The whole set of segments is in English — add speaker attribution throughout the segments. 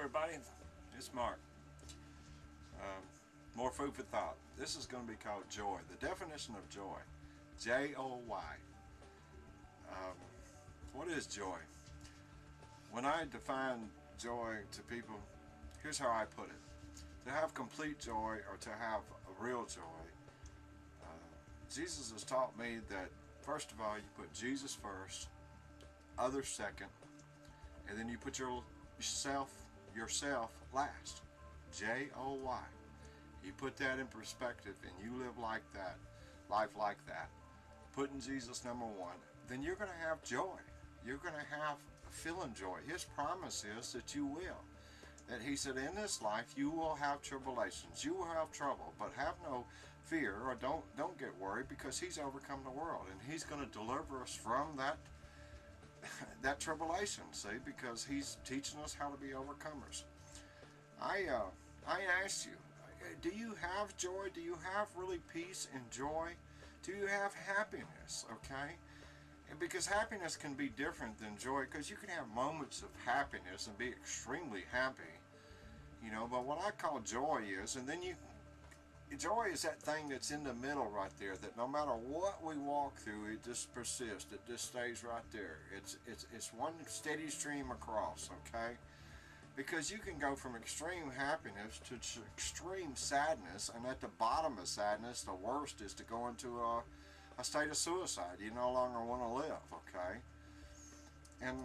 Speaker 1: everybody, it's Mark. More food for thought. This is going to be called joy. The definition of joy. J-O-Y. What is joy? When I define joy to people, here's how I put it. To have complete joy, or to have a real joy, Jesus has taught me that first of all you put Jesus first, others second, and then you put yourself last. J-O-Y. You put that in perspective and you live like that, life like that, putting Jesus number one, then you're going to have joy. You're going to have feeling joy. His promise is that you will. That he said, in this life you will have tribulations, you will have trouble, but have no fear, or don't get worried, because he's overcome the world and he's going to deliver us from that tribulation, see, because he's teaching us how to be overcomers. I ask you, do you have joy? Do you have really peace and joy? Do you have happiness? Okay? And because happiness can be different than joy, because you can have moments of happiness and be extremely happy, you know, but what I call joy is, and then joy is that thing that's in the middle right there, that no matter what we walk through, it just persists, it just stays right there. It's one steady stream across, okay? Because you can go from extreme happiness to extreme sadness, and at the bottom of sadness, the worst is to go into a state of suicide. You no longer want to live, okay? And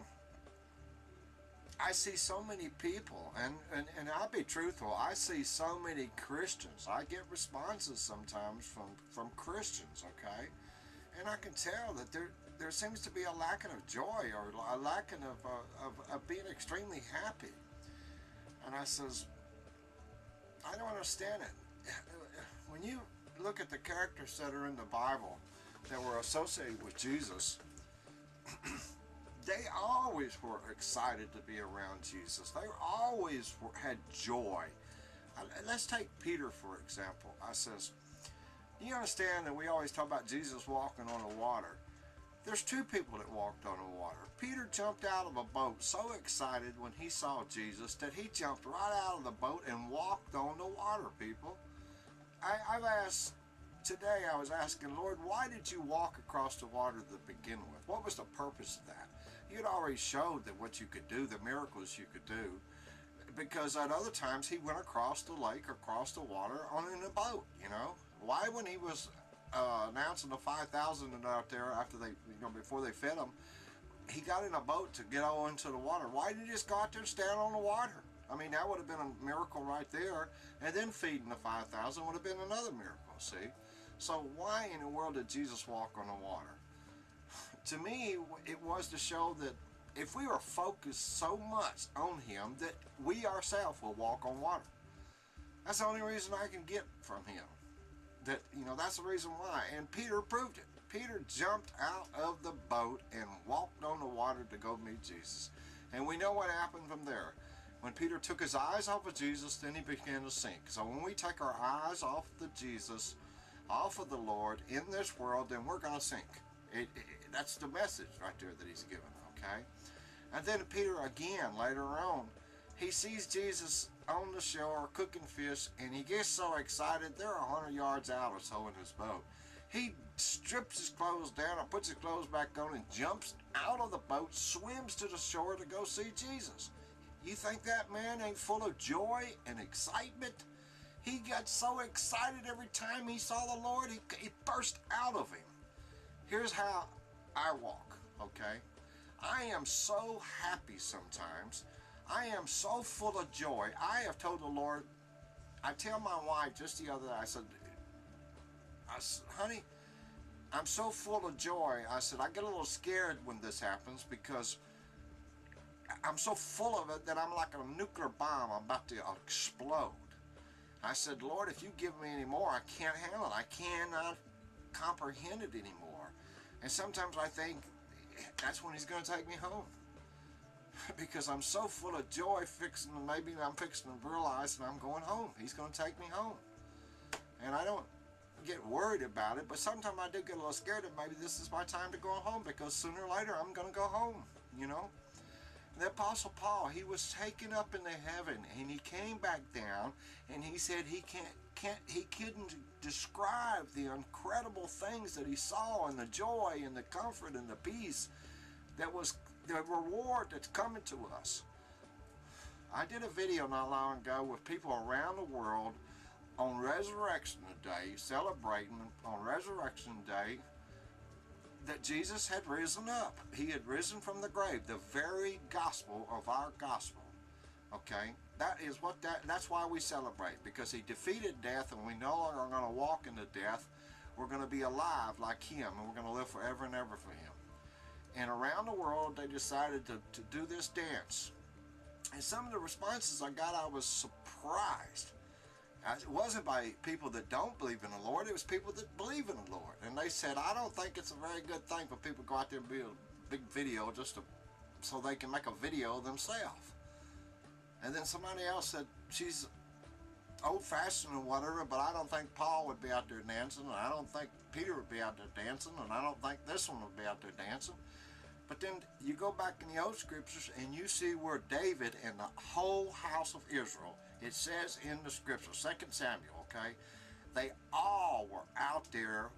Speaker 1: I see so many people, and I'll be truthful, I see so many Christians. I get responses sometimes from Christians, okay? And I can tell that there seems to be a lacking of joy, or a lacking of being extremely happy. And I says, I don't understand it. When you look at the characters that are in the Bible that were associated with Jesus, they always were excited to be around Jesus. They always had joy. Let's take Peter, for example. I says, you understand that we always talk about Jesus walking on the water. There's two people that walked on the water. Peter jumped out of a boat so excited when he saw Jesus that he jumped right out of the boat and walked on the water, people. I've asked, today I was asking, Lord, why did you walk across the water to begin with? What was the purpose of that? You had already showed that what you could do, the miracles you could do, because at other times he went across the lake, across the water, in a boat, you know. Why, when he was announcing the 5,000 out there after they, you know, before they fed them, he got in a boat to get all into the water? Why didn't he just go out there and stand on the water? I mean, that would have been a miracle right there. And then feeding the 5,000 would have been another miracle, see? So why in the world did Jesus walk on the water? To me, it was to show that if we were focused so much on him, that we ourselves will walk on water. That's the only reason I can get from him. That, you know, that's the reason why. And Peter proved it. Peter jumped out of the boat and walked on the water to go meet Jesus. And we know what happened from there. When Peter took his eyes off of Jesus, then he began to sink. So when we take our eyes off of Jesus, off of the Lord in this world, then we're going to sink. That's the message right there that he's given, okay? And then Peter again, later on, he sees Jesus on the shore cooking fish, and he gets so excited, they're 100 yards out or so in his boat. He strips his clothes down and puts his clothes back on and jumps out of the boat, swims to the shore to go see Jesus. You think that man ain't full of joy and excitement? He got so excited every time he saw the Lord, he burst out of him. Here's how I walk, okay? I am so happy sometimes. I am so full of joy. I have told the Lord, I tell my wife just the other day, I said, honey, I'm so full of joy. I said, I get a little scared when this happens, because I'm so full of it that I'm like a nuclear bomb. I'm about to explode. I said, Lord, if you give me any more, I can't handle it. I cannot comprehend it anymore. And sometimes I think that's when he's going to take me home. Because I'm so full of joy, maybe I'm fixing to realize that I'm going home. He's going to take me home. And I don't get worried about it, but sometimes I do get a little scared that maybe this is my time to go home, because sooner or later I'm going to go home, you know. The Apostle Paul, he was taken up into heaven, and he came back down, and he said he couldn't describe the incredible things that he saw, and the joy and the comfort and the peace that was the reward that's coming to us. I did a video not long ago with people around the world on Resurrection Day, celebrating on Resurrection Day that Jesus had risen up. He had risen from the grave, the very gospel of our gospel. Okay, that's why we celebrate, because he defeated death, and we no longer are going to walk into death. We're going to be alive like him, and we're going to live forever and ever for him. And around the world, they decided to do this dance. And some of the responses I got, I was surprised. It wasn't by people that don't believe in the Lord, it was people that believe in the Lord. And they said, I don't think it's a very good thing for people to go out there and be a big video so they can make a video themselves. And then somebody else said, she's old-fashioned or whatever, but I don't think Paul would be out there dancing, and I don't think Peter would be out there dancing, and I don't think this one would be out there dancing. But then you go back in the old scriptures and you see where David and the whole house of Israel, it says in the scripture, 2 Samuel, okay, they all were out there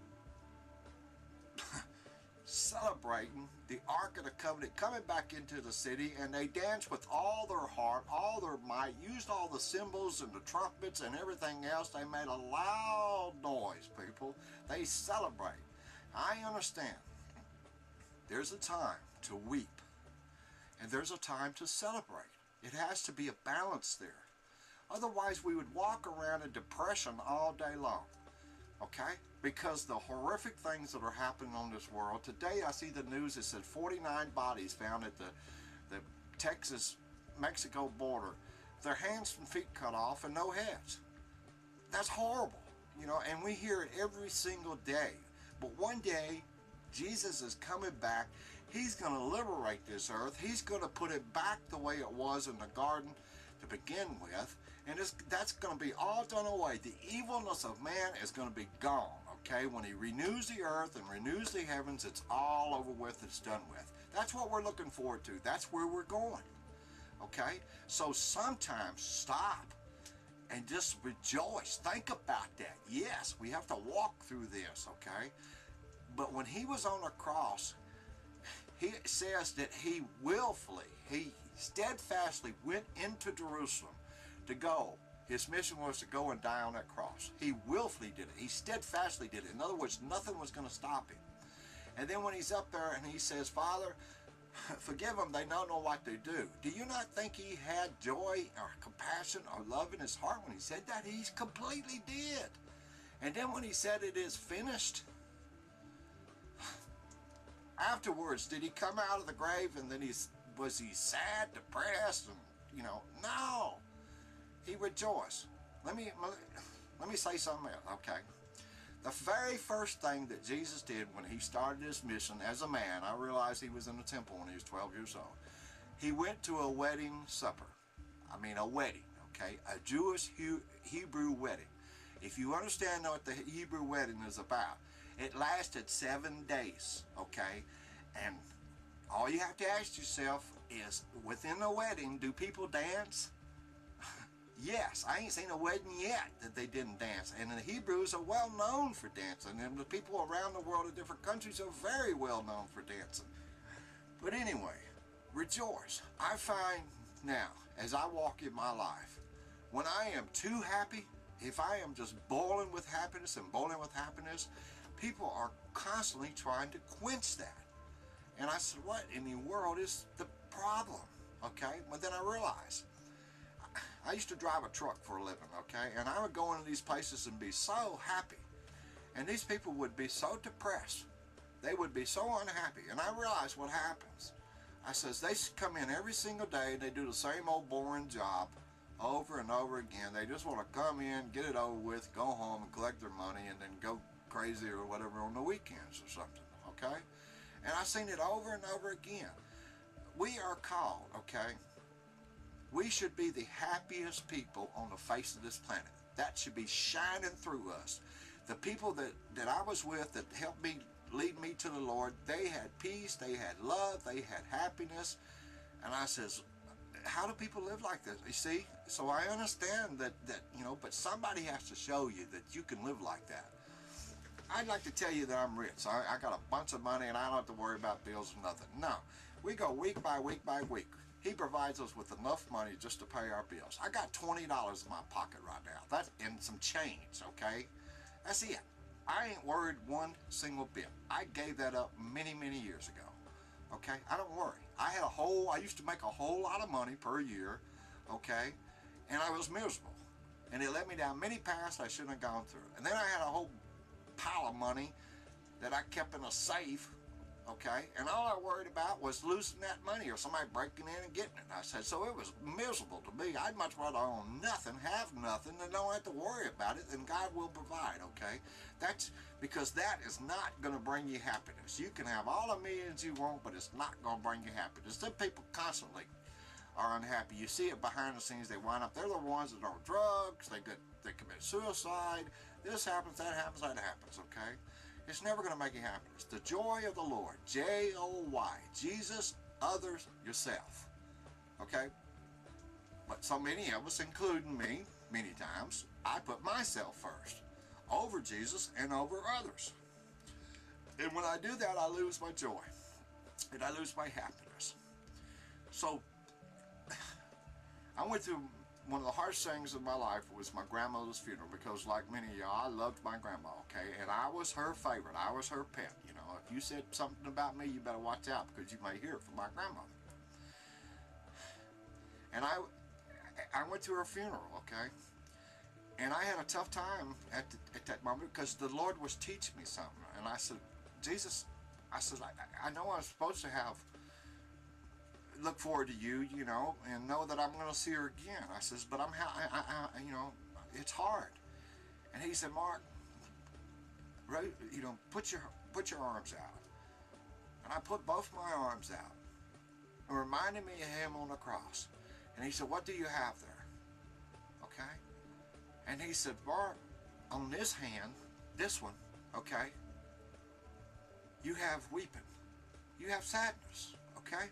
Speaker 1: celebrating the Ark of the Covenant coming back into the city, and they danced with all their heart, all their might, used all the cymbals and the trumpets and everything else. They made a loud noise, people. They celebrate. I understand. There's a time to weep, and there's a time to celebrate. It has to be a balance there. Otherwise, we would walk around in depression all day long, okay? Because the horrific things that are happening on this world. Today, I see the news that said 49 bodies found at the Texas-Mexico border. Their hands and feet cut off and no heads. That's horrible, you know, and we hear it every single day. But one day, Jesus is coming back. He's going to liberate this earth. He's going to put it back the way it was in the garden to begin with. And that's going to be all done away. The evilness of man is going to be gone, okay? When he renews the earth and renews the heavens, it's all over with. It's done with. That's what we're looking forward to. That's where we're going, okay? So sometimes stop and just rejoice. Think about that. Yes, we have to walk through this, okay? But when he was on the cross, he says that he steadfastly went into Jerusalem to go. His mission was to go and die on that cross. He willfully did it. He steadfastly did it. In other words, nothing was going to stop him. And then when he's up there and he says, Father, forgive them, they don't know what they do. Do you not think he had joy or compassion or love in his heart when he said that? He completely did. And then when he said it is finished, afterwards, did he come out of the grave and then was he sad, depressed, and, you know? No. He rejoiced. Let me say something else, okay? The very first thing that Jesus did when he started his mission as a man, I realized he was in the temple when he was 12 years old. He went to a wedding supper. I mean, a wedding, okay? A Jewish Hebrew wedding. If you understand what the Hebrew wedding is about, it lasted 7 days, okay? And all you have to ask yourself is, within the wedding, do people dance? Yes, I ain't seen a wedding yet that they didn't dance. And the Hebrews are well known for dancing, and the people around the world in different countries are very well known for dancing. But anyway, rejoice. I find now, as I walk in my life, when I am too happy, if I am just boiling with happiness, people are constantly trying to quench that. And I said, what in the world is the problem? Okay, but then I realized, I used to drive a truck for a living, okay, and I would go into these places and be so happy, and these people would be so depressed. They would be so unhappy, and I realized what happens. I says, they come in every single day, and they do the same old boring job over and over again. They just want to come in, get it over with, go home and collect their money, and then go crazy or whatever on the weekends or something, okay? And I've seen it over and over again. We are called, okay? We should be the happiest people on the face of this planet. That should be shining through us. The people that I was with that helped me, lead me to the Lord, they had peace, they had love, they had happiness. And I says, how do people live like this? You see, so I understand that but somebody has to show you that you can live like that. I'd like to tell you that I'm rich. I got a bunch of money and I don't have to worry about bills or nothing. No, we go week by week by week. He provides us with enough money just to pay our bills. I got $20 in my pocket right now. That's in some change, okay? That's it. I ain't worried one single bit. I gave that up many, many years ago. Okay, I don't worry. I used to make a whole lot of money per year, okay, and I was miserable. And it led me down many paths I shouldn't have gone through. And then I had a whole pile of money that I kept in a safe, okay, and all I worried about was losing that money or somebody breaking in and getting it. I said, so it was miserable to me. I'd much rather own nothing, have nothing, and don't have to worry about it, and God will provide, okay? That's because that is not going to bring you happiness. You can have all the millions you want, but it's not going to bring you happiness. The people constantly are unhappy. You see it behind the scenes. They wind up, they're the ones that are drugs, they commit suicide, this happens, that happens, okay? It's never going to make you happiness. The joy of the Lord, J-O-Y, Jesus, others, yourself, okay? But so many of us, including me, many times, I put myself first, over Jesus and over others. And when I do that, I lose my joy, and I lose my happiness. So, I went through one of the hardest things of my life was my grandmother's funeral, because like many of y'all, I loved my grandma, okay? And I was her favorite. I was her pet, you know. If you said something about me, you better watch out, because you may hear it from my grandmother. And I went to her funeral, okay? And I had a tough time at that moment, because the Lord was teaching me something. And I said, Jesus, I said, I know I'm supposed to look forward to you, you know, and know that I'm going to see her again. I says, but you know, it's hard. And he said, Mark, you know, put your arms out. And I put both my arms out, and reminded me of him on the cross. And he said, what do you have there? Okay. And he said, Mark, on this hand, this one, okay, you have weeping, you have sadness, okay?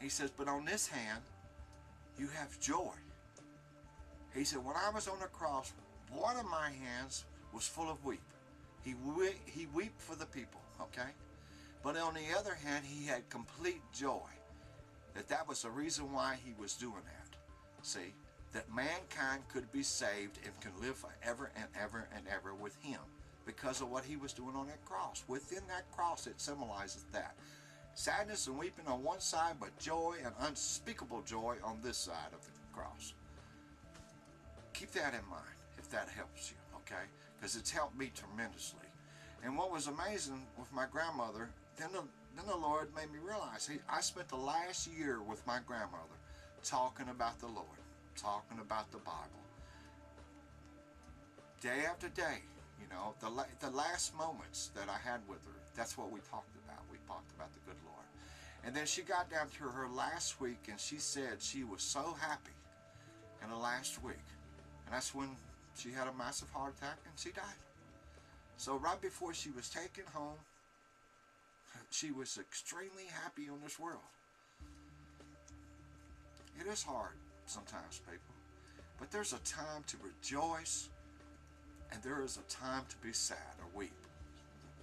Speaker 1: He says, but on this hand, you have joy. He said, when I was on the cross, one of my hands was full of weep. He wept for the people, okay? But on the other hand, he had complete joy. That was the reason why he was doing that. See, that mankind could be saved and can live forever and ever and ever with him because of what he was doing on that cross. Within that cross, it symbolizes that. Sadness and weeping on one side, but joy and unspeakable joy on this side of the cross. Keep that in mind if that helps you, okay? Because it's helped me tremendously. And what was amazing with my grandmother, then the Lord made me realize, I spent the last year with my grandmother talking about the Lord, talking about the Bible. Day after day, you know, the last moments that I had with her, that's what we talked about. We talked about the good Lord. And then she got down to her last week, and she said she was so happy in the last week. And that's when she had a massive heart attack and she died. So right before she was taken home, she was extremely happy on this world. It is hard sometimes, people. But there's a time to rejoice, and there is a time to be sad or weep.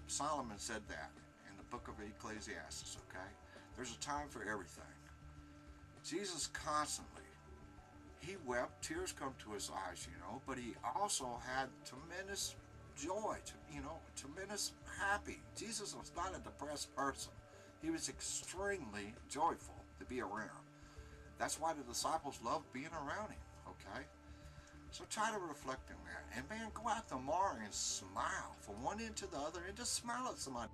Speaker 1: Solomon said that in the book of Ecclesiastes, okay? There's a time for everything. Jesus constantly, he wept, tears come to his eyes, you know, but he also had tremendous joy, you know, tremendous happy. Jesus was not a depressed person. He was extremely joyful to be around. That's why the disciples loved being around him, okay? So try to reflect on that. And man, go out tomorrow and smile from one end to the other and just smile at somebody.